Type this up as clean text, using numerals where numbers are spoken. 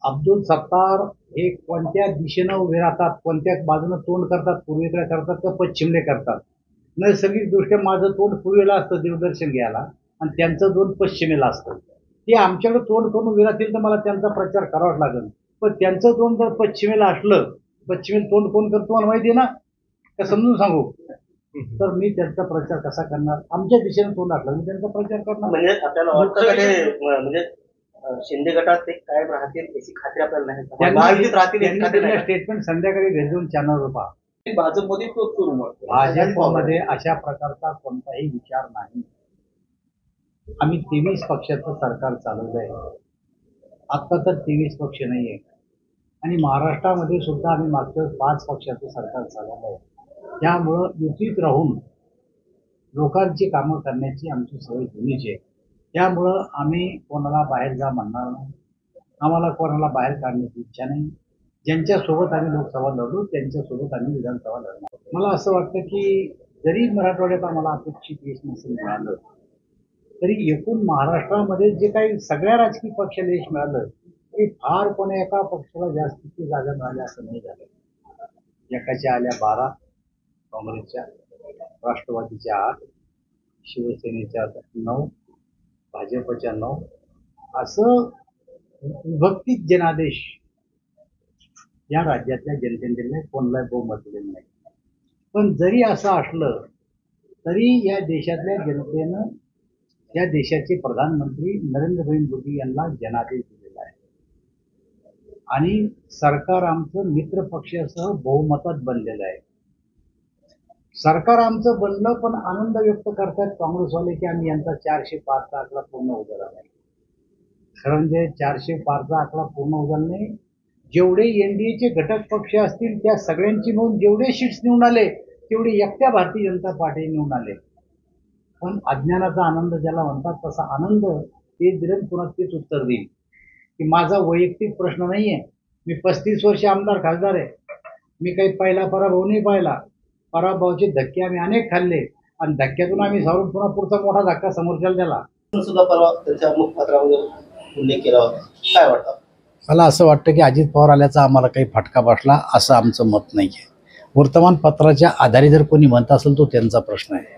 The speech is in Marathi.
अब्दुल सत्तार हे कोणत्या दिशेनं उभे राहतात, कोणत्या बाजूने तोंड करतात, पूर्वेकडे करतात का पश्चिमेकडे करतात. नैसर्गिकदृष्ट्या माझं तोंड पूर्वेला असतं देवदर्शन घ्यायला आणि त्यांचं तोंड पश्चिमेला असतं. ते आमच्याकडे तोंड करून उभे राहतील तर मला त्यांचा प्रचार करावाच लागेल. पण त्यांचं तोंड जर पश्चिमेला असलं, पश्चिमेला तोंड कोण करतो मला माहिती आहे ना, का समजून सांगू. तर मी त्यांचा प्रचार कसा करणार. आमच्या दिशेने तोंड असलं मी त्यांचा प्रचार करणार. म्हणजे आपल्याला वाटतं म्हणजे शिंदे गटात ते कायम राहतील याची खात्री आपल्याला नाही. महायुतीत राहतील स्टेटमेंट संध्याकाळी भेटून चॅनलवर पहा. भाजपमध्ये तोच करून भाजपमध्ये अशा प्रकारचा कोणताही विचार नाही. आम्ही 23 पक्षाचं सरकार चालवलंय. आता तर 23 पक्ष नाहीये आणि महाराष्ट्रामध्ये सुद्धा आम्ही मागच्या 5 पक्षाचं सरकार चालवलंय. त्यामुळं युतीत राहून लोकांची कामं करण्याची आमची सवय जुनीची आहे. त्यामुळं आम्ही कोणाला बाहेर जा म्हणणार नाही. आम्हाला कोणाला बाहेर काढण्याची इच्छा नाही. ज्यांच्यासोबत आम्ही लोकसभा लढू त्यांच्यासोबत आम्ही विधानसभा लढणार. मला असं वाटतं की जरी मराठवाड्यात आम्हाला अपेक्षित यश नसेल मिळालं तरी एकूण महाराष्ट्रामध्ये जे काही सगळ्या राजकीय पक्षाला यश मिळालं तरी फार कोणा एका पक्षाला जास्तीची जागा मिळाल्या असं नाही झालं. एकाच्या आल्या 12, काँग्रेसच्या, राष्ट्रवादीच्या 8, शिवसेनेच्या 9, भाजपच्या 9, असं विभक्तिक जनादेश या राज्यातल्या जनतेने दिले. कोणाला बहुमत दिलेलं नाही. पण जरी असं असलं तरी या देशातल्या जनतेनं या देशाचे प्रधानमंत्री नरेंद्र मोदी यांना जनादेश दिलेला आहे आणि सरकार आमचं मित्र पक्षासह बहुमतात बनलेलं आहे. सरकार आमचं बनलं पण आनंद व्यक्त करतात काँग्रेसवाले की आम्ही यांचा 400 पारचा आकडा पूर्ण उजळला नाही. खरं म्हणजे 400 पारचा आकडा पूर्ण उजळला नाही. जेवढे एनडीएचे घटक पक्ष असतील त्या सगळ्यांची नोंद जेवढे सीट्स निवडून आले तेवढे एकट्या भारतीय जनता पार्टी निवडून आले. पण अज्ञानाचा आनंद ज्याला म्हणतात तसा आनंद ते दिलं. पुन्हा तेच उत्तर देईल की माझा वैयक्तिक प्रश्न नाहीये. मी 35 वर्ष आमदार खासदार आहे. मी काही पहिला पराभव नाही पाहिला. पराभवाचे धक्के आम्ही अनेक खाल्ले आणि धक्क्यातून आम्ही सावरून पुन्हा पुढचा मोठा धक्का समोरच्याला दिला. सुद्धा परवा त्यांच्या मुखपत्रामध्ये उल्लेख केला होता. काय वाटतं? मला असं वाटतं की अजित पवार आल्याचा आम्हाला काही फटका बसला असं आमचं मत नाही आहे. वर्तमानपत्राच्या आधारे जर कोणी म्हणत असेल तो त्यांचा प्रश्न आहे.